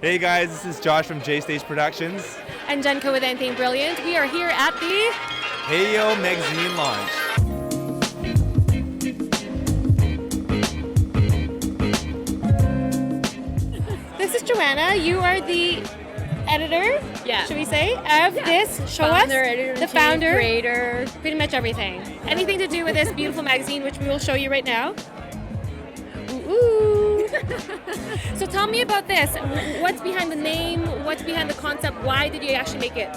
Hey guys, this is Josh from J Stage Productions. And Jenko with Anything Brilliant. We are here at the Hayo Magazine launch. This is Joanna. You are the editor, should we say, of this. Show Founder, us editor, the founder, creator, pretty much everything. Anything to do with this beautiful magazine, which we will show you right now. Ooh. So tell me about this. What's behind the name? What's behind the concept? Why did you actually make it?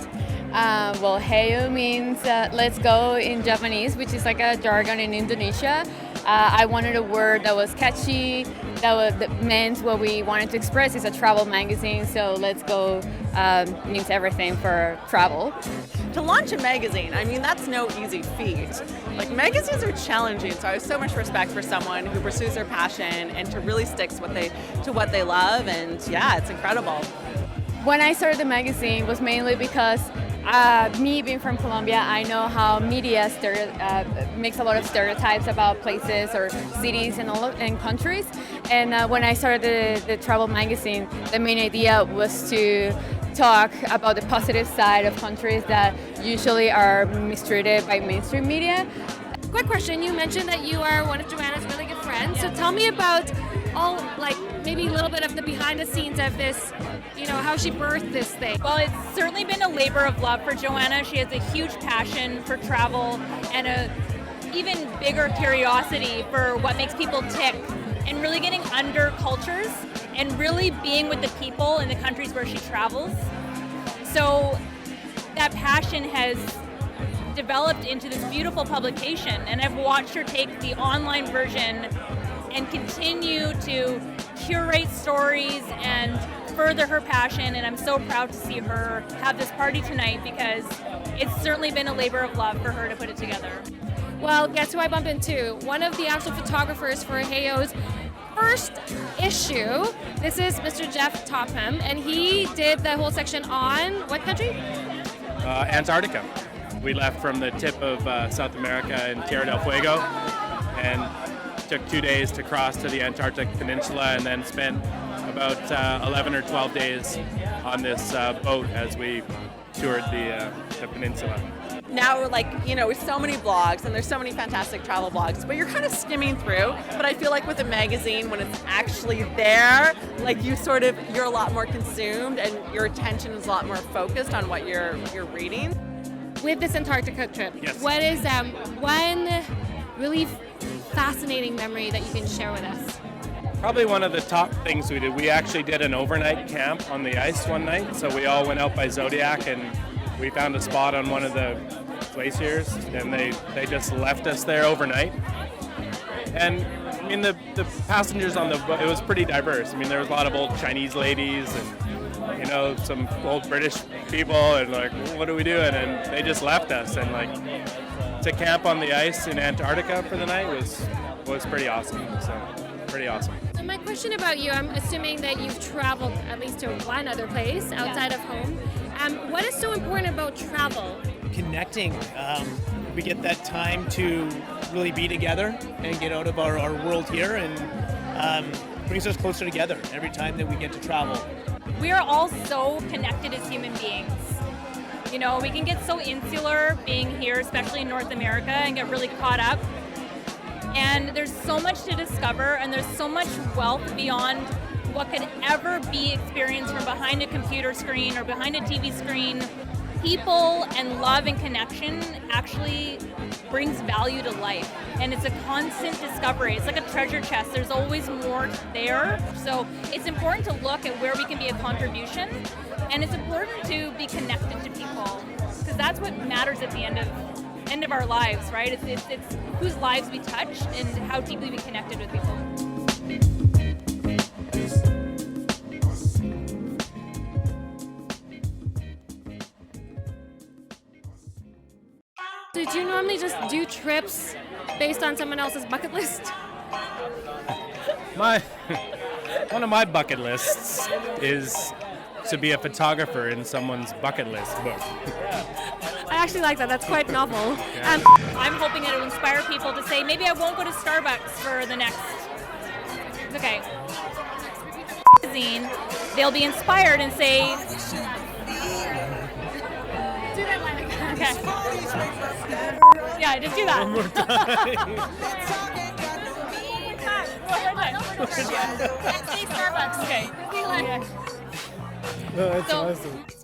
Well, Hayo means let's go in Japanese, which is like a jargon in Indonesia. I wanted a word that was catchy, that meant what we wanted to express. It's a travel magazine, so let's go means everything for travel. To launch a magazine, I mean, that's no easy feat. Like, magazines are challenging, so I have so much respect for someone who pursues their passion and to really sticks to what they love, and yeah, it's incredible. When I started the magazine was mainly because me being from Colombia, I know how media makes a lot of stereotypes about places or cities and countries. And when I started the travel magazine, the main idea was to talk about the positive side of countries that usually are mistreated by mainstream media. Quick question, you mentioned that you are one of Joanna's really good friends, so tell me about maybe a little bit of the behind the scenes of this, how she birthed this thing. Well, it's certainly been a labor of love for Joanna. She has a huge passion for travel and a even bigger curiosity for what makes people tick and really getting under cultures and really being with the people in the countries where she travels. So that passion has developed into this beautiful publication, and I've watched her take the online version and continue to curate stories and further her passion, and I'm so proud to see her have this party tonight because it's certainly been a labor of love for her to put it together. Well, guess who I bumped into? One of the actual photographers for Hayo's first issue. This is Mr. Jeff Topham, and he did the whole section on what country? Antarctica. We left from the tip of South America in Tierra del Fuego and took 2 days to cross to the Antarctic Peninsula and then spent about 11 or 12 days on this boat as we toured the peninsula. Now we're with so many blogs, and there's so many fantastic travel blogs, but you're kind of skimming through. But I feel like with a magazine, when it's actually there, you're a lot more consumed and your attention is a lot more focused on what you're reading. With this Antarctica trip, yes. What is one really fascinating memory that you can share with us? Probably one of the top things we did. We actually did an overnight camp on the ice one night. So we all went out by Zodiac and we found a spot on one of the glaciers, and they just left us there overnight. And I mean, the passengers on the boat, it was pretty diverse. I mean, there was a lot of old Chinese ladies and some old British people, and what are we doing? And they just left us, and to camp on the ice in Antarctica for the night was pretty awesome. So pretty awesome. So my question about you, I'm assuming that you've traveled at least to one other place outside of home. What is so important about travel? Connecting. We get that time to really be together and get out of our world here, and brings us closer together every time that we get to travel. We are all so connected as human beings. We can get so insular being here, especially in North America, and get really caught up. And there's so much to discover, and there's so much wealth beyond what could ever be experienced from behind a computer screen or behind a TV screen. People and love and connection actually brings value to life, and it's a constant discovery. It's like a treasure chest. There's always more there. So it's important to look at where we can be a contribution, and it's important to be connected to people, because that's what matters at the end of our lives, right? It's whose lives we touch and how deeply we connected with people. Did you normally just do trips based on someone else's bucket list? One of my bucket lists is to be a photographer in someone's bucket list book. I actually like that. That's quite novel. Yeah. I'm hoping that it will inspire people to say, maybe I won't go to Starbucks for the next... Okay. Magazine they'll be inspired and say, okay. Yeah, just do that. One more time. Okay. Oh, that's So- awesome.